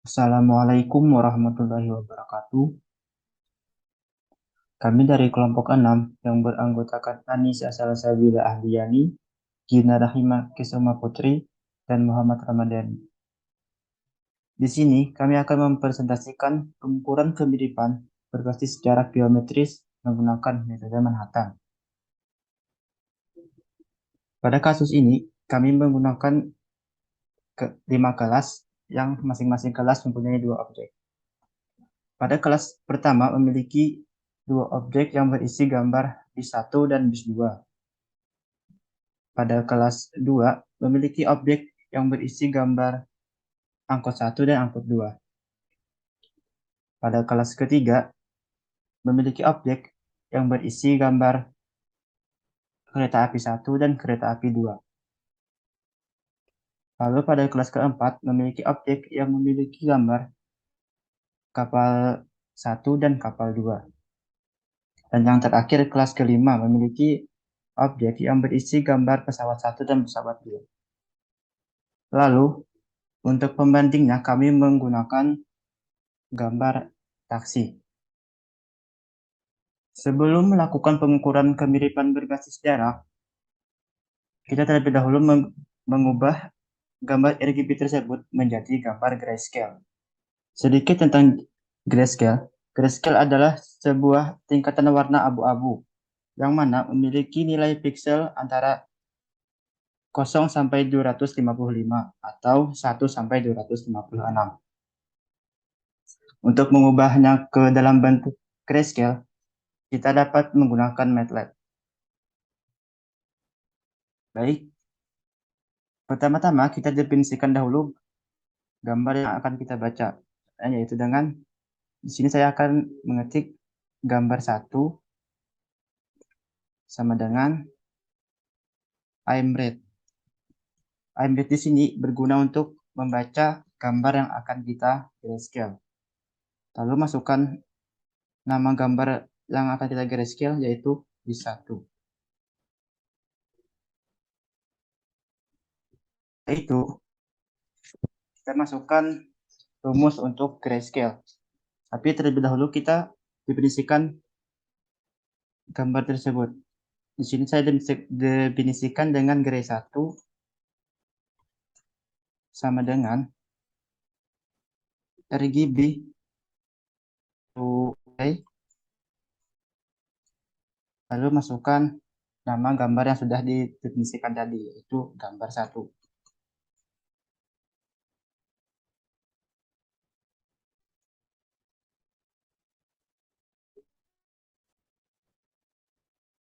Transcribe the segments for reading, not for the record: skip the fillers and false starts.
Assalamualaikum warahmatullahi wabarakatuh. Kami dari kelompok 6 yang beranggotakan Anisa Salsabila Ahdiani, Gina Rahima Kesuma Putri, dan Muhammad Ramadhani. Di sini kami akan mempresentasikan pengukuran kemiripan berbasis jarak geometris menggunakan metode Manhattan. Pada kasus ini, kami menggunakan 5 kelas yang masing-masing kelas mempunyai 2 objek. Pada kelas pertama memiliki 2 objek yang berisi gambar bis 1 dan bis 2. Pada kelas 2 memiliki objek yang berisi gambar angkot 1 dan angkot 2. Pada kelas ketiga memiliki objek yang berisi gambar kereta api 1 dan kereta api 2. Lalu pada kelas keempat memiliki objek yang memiliki gambar kapal 1 dan kapal 2. Dan yang terakhir kelas kelima memiliki objek yang berisi gambar pesawat 1 dan pesawat 2. Lalu untuk pembandingnya kami menggunakan gambar taksi. Sebelum melakukan pengukuran kemiripan berbasis jarak, kita terlebih dahulu mengubah gambar RGB tersebut menjadi gambar grayscale. Sedikit tentang grayscale. Grayscale adalah sebuah tingkatan warna abu-abu yang mana memiliki nilai piksel antara 0 sampai 255 atau 1 sampai 256. Untuk mengubahnya ke dalam bentuk grayscale, kita dapat menggunakan MATLAB. Baik, pertama-tama kita definisikan dahulu gambar yang akan kita baca, yaitu dengan di sini saya akan mengetik gambar 1 sama dengan IMRED. IMRED di sini berguna untuk membaca gambar yang akan kita grayscale. Lalu masukkan nama gambar yang akan kita grayscale yaitu bis 1. Itu kita masukkan rumus untuk grayscale. Tapi terlebih dahulu kita definisikan gambar tersebut. Di sini saya definisikan dengan gray 1 sama dengan RGB to gray, lalu masukkan nama gambar yang sudah didefinisikan tadi, yaitu gambar 1.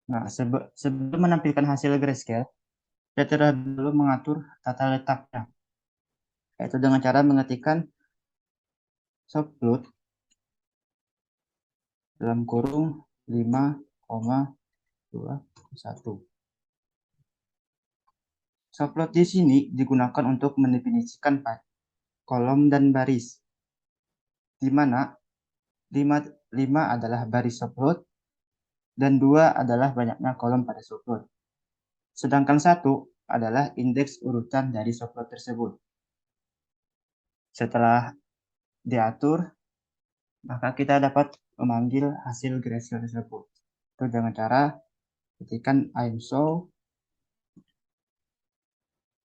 Nah, sebelum menampilkan hasil grayscale, kita terlebih dahulu mengatur tata letaknya, yaitu dengan cara mengetikkan subplot dalam kurung 5,21. Subplot di sini digunakan untuk mendefinisikan kolom dan baris, di mana 5 adalah baris subplot dan 2 adalah banyaknya kolom pada subplot. Sedangkan 1 adalah indeks urutan dari subplot tersebut. Setelah diatur, maka kita dapat memanggil hasil grayscale tersebut. Itu dengan cara ketikkan IMShow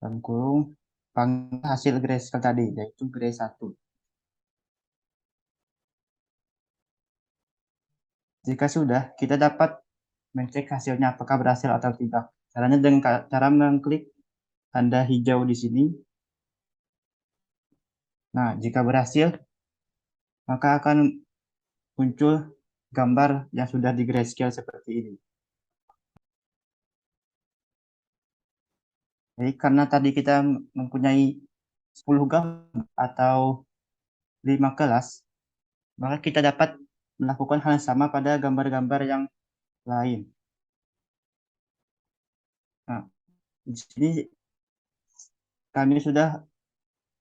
dan kurung panggil hasil grayscale tadi, yaitu gray 1. Jika sudah, kita dapat mencek hasilnya apakah berhasil atau tidak. Caranya dengan cara mengklik tanda hijau di sini. Nah, jika berhasil, maka akan muncul gambar yang sudah di grayscale seperti ini. Jadi karena tadi kita mempunyai 10 gambar atau 5 kelas, maka kita dapat melakukan hal yang sama pada gambar-gambar yang lain. Nah, di sini kami sudah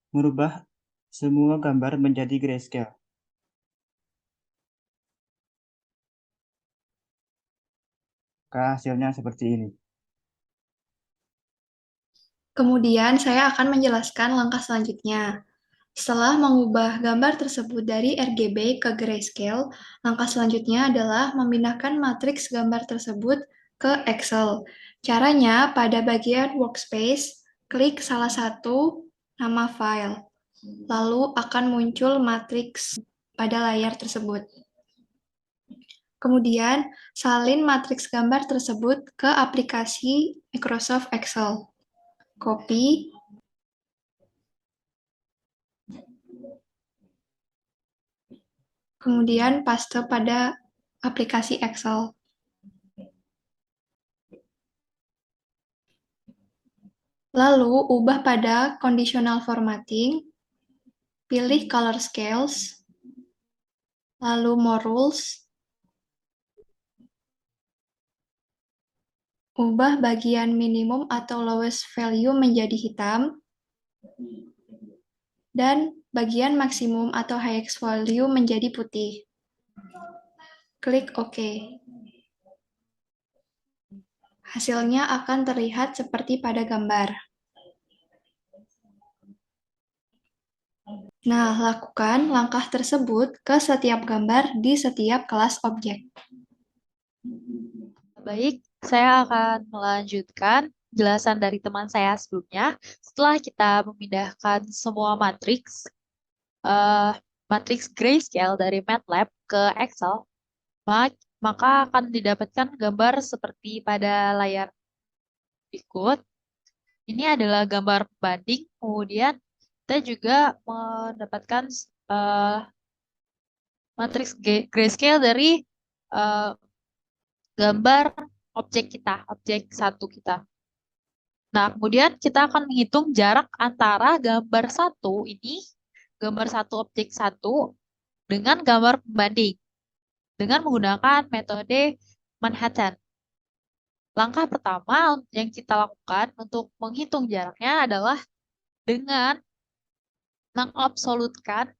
merubah semua gambar menjadi grayscale. Maka hasilnya seperti ini. Kemudian saya akan menjelaskan langkah selanjutnya. Setelah mengubah gambar tersebut dari RGB ke grayscale, langkah selanjutnya adalah memindahkan matriks gambar tersebut ke Excel. Caranya, pada bagian Workspace, klik salah satu nama file, lalu akan muncul matriks pada layar tersebut. Kemudian, salin matriks gambar tersebut ke aplikasi Microsoft Excel. Copy, kemudian paste pada aplikasi Excel. Lalu, ubah pada conditional formatting, pilih color scales, lalu more rules, ubah bagian minimum atau lowest value menjadi hitam, dan bagian maksimum atau highest value menjadi putih. Klik OK. Hasilnya akan terlihat seperti pada gambar. Nah, lakukan langkah tersebut ke setiap gambar di setiap kelas objek. Baik, saya akan melanjutkan penjelasan dari teman saya sebelumnya. Setelah kita memindahkan semua matriks grayscale dari MATLAB ke Excel, maka akan didapatkan gambar seperti pada layar berikut. Ini adalah gambar pembanding, kemudian kita juga mendapatkan matriks grayscale dari eh, gambar objek satu kita. Nah, kemudian kita akan menghitung jarak antara gambar satu objek satu dengan gambar pembanding dengan menggunakan metode Manhattan. Langkah pertama yang kita lakukan untuk menghitung jaraknya adalah dengan mengabsolutkan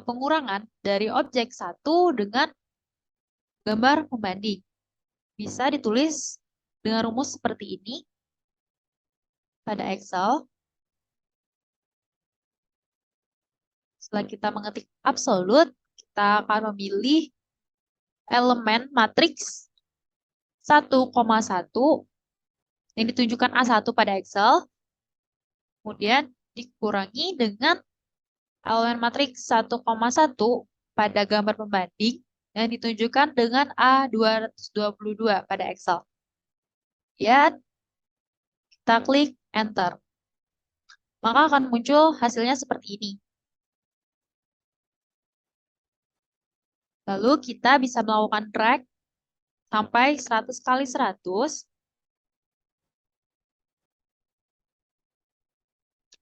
pengurangan dari objek satu dengan gambar pembanding. Bisa ditulis dengan rumus seperti ini pada Excel. Setelah kita mengetik absolut, kita akan memilih elemen matriks 1,1 yang ditunjukkan A1 pada Excel, kemudian dikurangi dengan elemen matriks 1,1 pada gambar pembanding yang ditunjukkan dengan A222 pada Excel. Ya, kita klik Enter. Maka akan muncul hasilnya seperti ini. Lalu kita bisa melakukan drag sampai 100 kali 100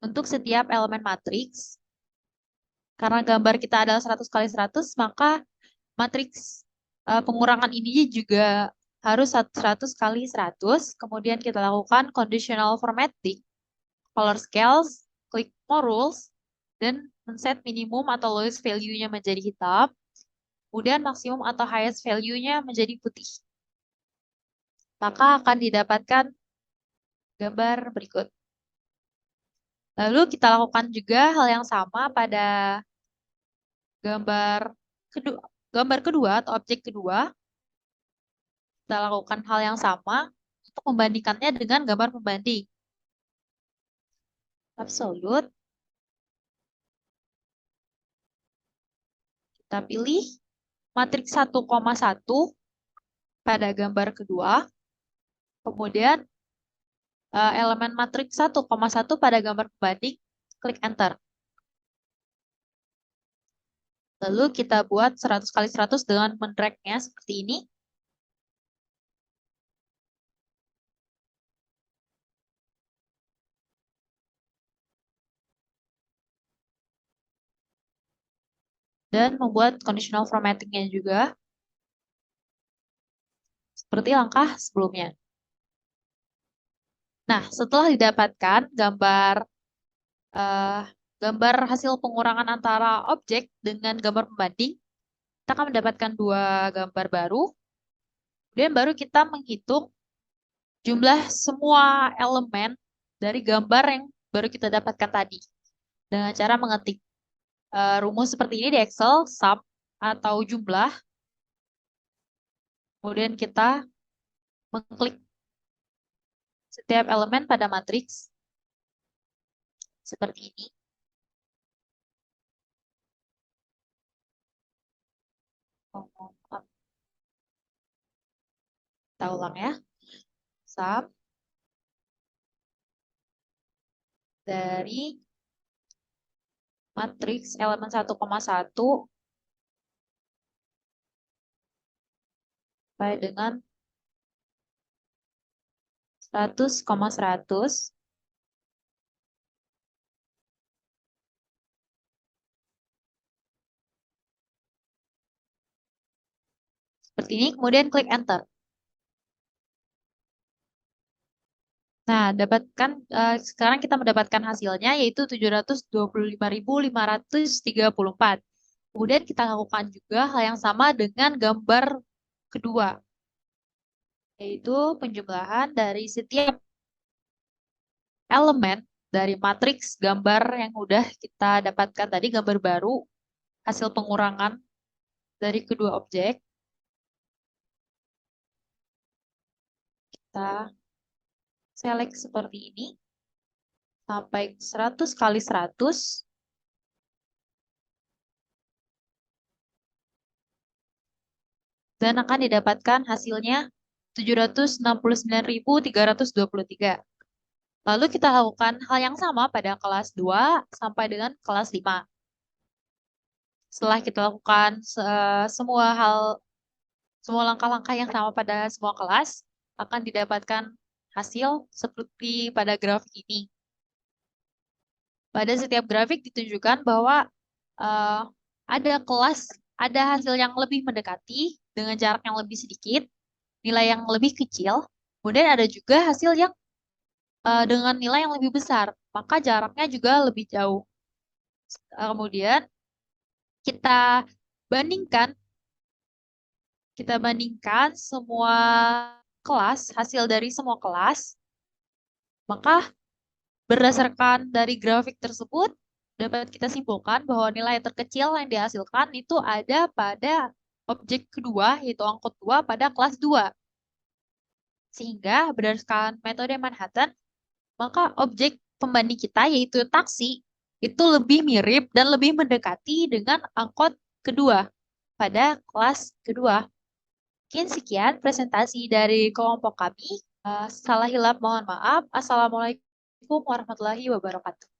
untuk setiap elemen matriks. Karena gambar kita adalah 100 kali 100, maka matriks pengurangan ini juga harus 100 kali 100. Kemudian kita lakukan conditional formatting, color scales, klik more rules, dan men-set minimum atau lowest value-nya menjadi hitam. Kemudian maksimum atau highest value-nya menjadi putih. Maka akan didapatkan gambar berikut. Lalu kita lakukan juga hal yang sama pada gambar kedua atau objek kedua. Kita lakukan hal yang sama untuk membandingkannya dengan gambar pembanding. Absolut. Kita pilih matriks 1,1 pada gambar kedua. Kemudian elemen matriks 1,1 pada gambar pembanding. Klik Enter. Lalu kita buat 100 kali 100 dengan mendragnya seperti ini. Dan membuat conditional formatting-nya juga. Seperti langkah sebelumnya. Nah, setelah didapatkan gambar hasil pengurangan antara objek dengan gambar pembanding, kita akan mendapatkan dua gambar baru. Kemudian baru kita menghitung jumlah semua elemen dari gambar yang baru kita dapatkan tadi dengan cara mengetik rumus seperti ini di Excel, sum atau jumlah. Kemudian kita mengklik setiap elemen pada matriks seperti ini. Kita ulang ya. Sum dari matriks elemen 1,1 sampai dengan 100,100. Seperti ini, kemudian klik Enter. Nah, sekarang kita mendapatkan hasilnya yaitu 725.534. Kemudian kita lakukan juga hal yang sama dengan gambar kedua, yaitu penjumlahan dari setiap elemen dari matriks gambar yang udah kita dapatkan tadi, gambar baru, hasil pengurangan dari kedua objek. Kita select seperti ini sampai 100 kali 100. Dan akan didapatkan hasilnya 769.323. Lalu kita lakukan hal yang sama pada kelas 2 sampai dengan kelas 5. Setelah kita lakukan semua langkah-langkah yang sama pada semua kelas, akan didapatkan hasil seperti pada grafik ini. Pada setiap grafik ditunjukkan bahwa ada hasil yang lebih mendekati dengan jarak yang lebih sedikit, nilai yang lebih kecil, kemudian ada juga hasil yang dengan nilai yang lebih besar, maka jaraknya juga lebih jauh. Kemudian kita bandingkan semua kelas, hasil dari semua kelas, maka berdasarkan dari grafik tersebut dapat kita simpulkan bahwa nilai terkecil yang dihasilkan itu ada pada objek kedua, yaitu angkot 2 pada kelas 2. Sehingga berdasarkan metode Manhattan, maka objek pembanding kita yaitu taksi itu lebih mirip dan lebih mendekati dengan angkot kedua pada kelas kedua. Mungkin sekian presentasi dari kelompok kami. Salah hilap mohon maaf. Assalamualaikum warahmatullahi wabarakatuh.